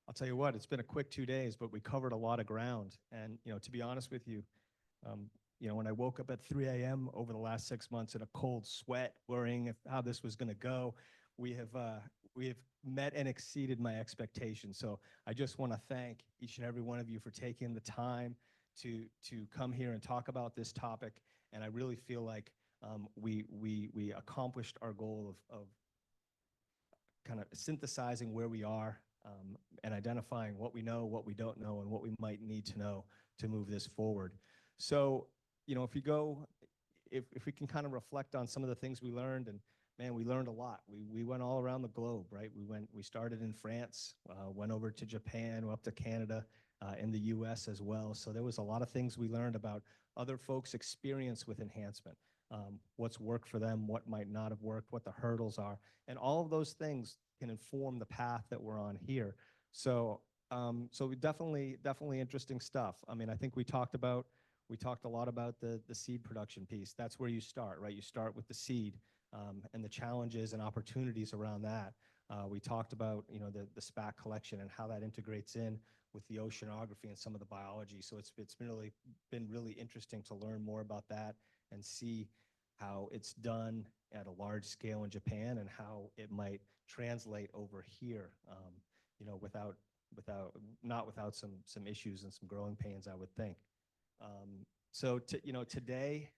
I'll tell you what, it's been a quick 2 days, but we covered a lot of ground. And, to be honest with you, when I woke up at 3 a.m. over the last 6 months in a cold sweat, worrying how this was going to go, we have met and exceeded my expectations. So I just want to thank each and every one of you for taking the time to come here and talk about this topic. And I really feel like we accomplished our goal of kind of synthesizing where we are and identifying what we know, what we don't know, and what we might need to know to move this forward. So, if we can kind of reflect on some of the things we learned, and man, we learned a lot. We went all around the globe, right? We started in France, went over to Japan, went up to Canada, in the US as well. So there was a lot of things we learned about other folks' experience with enhancement, what's worked for them, what might not have worked, what the hurdles are. And all of those things can inform the path that we're on here. So, so we definitely interesting stuff. I mean, I think we talked a lot about the seed production piece. That's where you start, right? You start with the seed and the challenges and opportunities around that. We talked about, the SPAC collection and how that integrates in with the oceanography and some of the biology. So it's been really interesting to learn more about that and see how it's done at a large scale in Japan and how it might translate over here, not without some issues and some growing pains, I would think. So today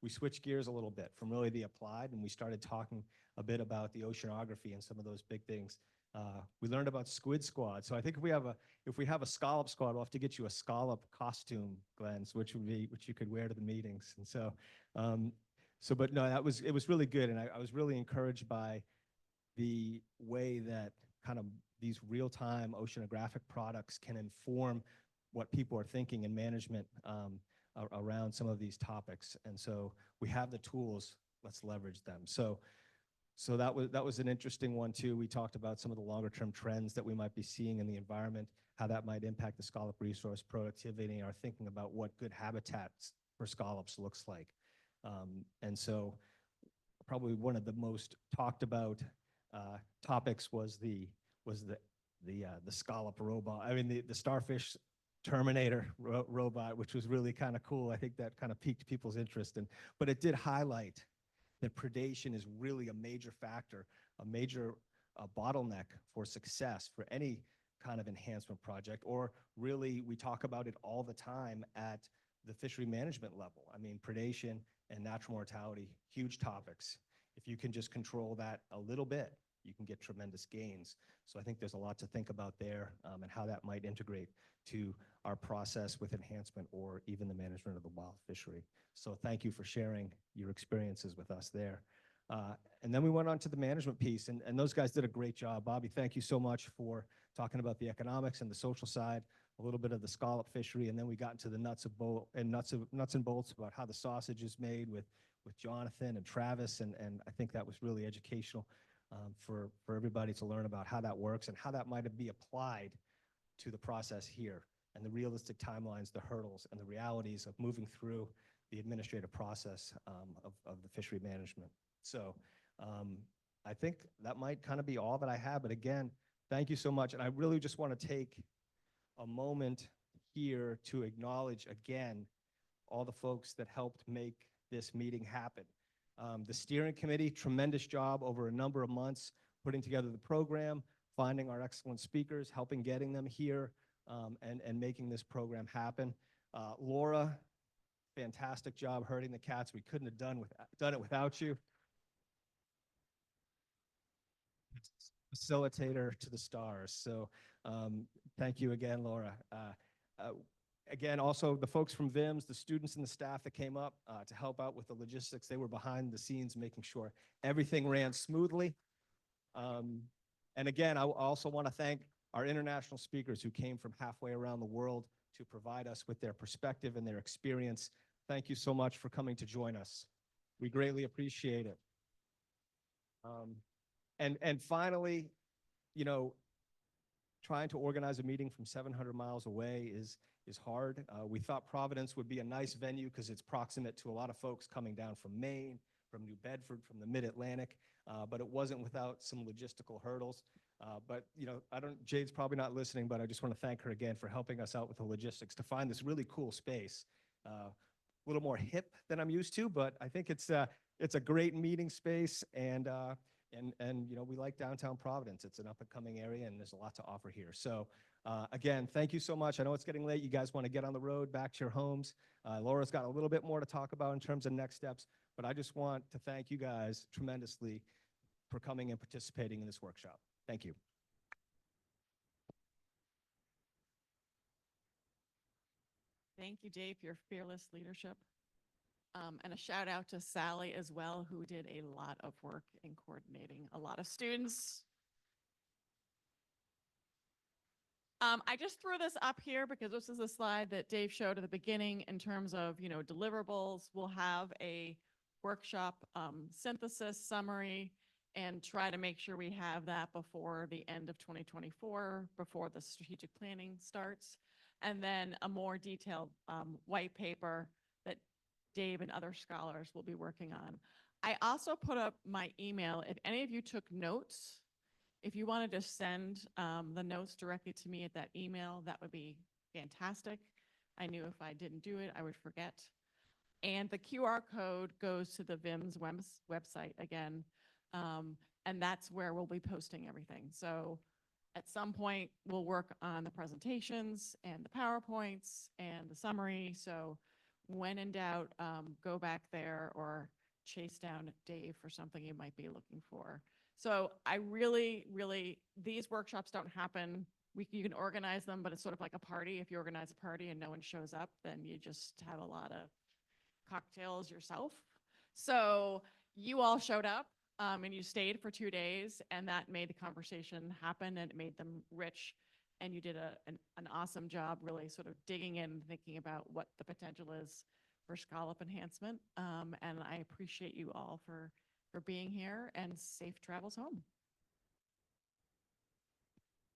we switched gears a little bit from really the applied, and we started talking a bit about the oceanography and some of those big things. We learned about squid squad. So I think if we have a scallop squad, we'll have to get you a scallop costume, Glenn, which you could wear to the meetings. And so, but no, it was really good, and I was really encouraged by the way that kind of these real-time oceanographic products can inform what people are thinking in management around some of these topics. And so we have the tools, let's leverage them. So that was an interesting one too. We talked about some of the longer term trends that we might be seeing in the environment, how that might impact the scallop resource productivity, or thinking about what good habitats for scallops looks like. And so probably one of the most talked about topics was the scallop robot. I mean, the starfish Terminator robot, which was really kind of cool. I think that kind of piqued people's interest. But it did highlight that predation is really a major factor, a major bottleneck for success for any kind of enhancement project, or really we talk about it all the time at the fishery management level. I mean, predation and natural mortality, huge topics. If you can just control that a little bit, you can get tremendous gains. So I think there's a lot to think about there, and how that might integrate to our process with enhancement or even the management of the wild fishery. So thank you for sharing your experiences with us there. And then we went on to the management piece, and those guys did a great job. Bobby, thank you so much for talking about the economics and the social side, a little bit of the scallop fishery, and then we got into the nuts and bolts about how the sausage is made with Jonathan and Travis, and I think that was really educational for everybody to learn about how that works and how that might be applied to the process here, and the realistic timelines, the hurdles, and the realities of moving through the administrative process of the fishery management. So I think that might kind of be all that I have. But again, thank you so much. And I really just want to take a moment here to acknowledge again all the folks that helped make this meeting happen. The steering committee, tremendous job over a number of months, putting together the program, finding our excellent speakers, helping getting them here, and making this program happen. Laura, fantastic job herding the cats. We couldn't have done it without you. Facilitator to the stars. So thank you again, Laura. Again, also the folks from VIMS, the students and the staff that came up to help out with the logistics. They were behind the scenes making sure everything ran smoothly. And again, I also want to thank our international speakers who came from halfway around the world to provide us with their perspective and their experience. Thank you so much for coming to join us. We greatly appreciate it. And finally, trying to organize a meeting from 700 miles away is hard. We thought Providence would be a nice venue because it's proximate to a lot of folks coming down from Maine, from New Bedford, from the Mid-Atlantic, but it wasn't without some logistical hurdles. But Jade's probably not listening, but I just want to thank her again for helping us out with the logistics to find this really cool space. A little more hip than I'm used to, but I think it's a great meeting space, and we like downtown Providence. It's an up and coming area, and there's a lot to offer here. So again, thank you so much. I know it's getting late. You guys want to get on the road back to your homes. Laura's got a little bit more to talk about in terms of next steps, but I just want to thank you guys tremendously for coming and participating in this workshop. Thank you. Thank you, Dave, for your fearless leadership. And a shout out to Sally as well, who did a lot of work in coordinating a lot of students. I just threw this up here because this is a slide that Dave showed at the beginning in terms of, deliverables. We'll have a workshop synthesis summary and try to make sure we have that before the end of 2024, before the strategic planning starts. And then a more detailed white paper that Dave and other scholars will be working on. I also put up my email. If any of you took notes, if you wanted to send the notes directly to me at that email, that would be fantastic. I knew if I didn't do it, I would forget. And the QR code goes to the VIMS website again. And that's where we'll be posting everything. So at some point, we'll work on the presentations and the PowerPoints and the summary. So when in doubt, go back there or chase down Dave for something you might be looking for. So I really, these workshops don't happen. You can organize them, but it's sort of like a party. If you organize a party and no one shows up, then you just have a lot of cocktails yourself. So you all showed up and you stayed for 2 days, and that made the conversation happen and it made them rich. And you did an awesome job really sort of digging in and thinking about what the potential is for scholarship enhancement. And I appreciate you all for being here, and safe travels home.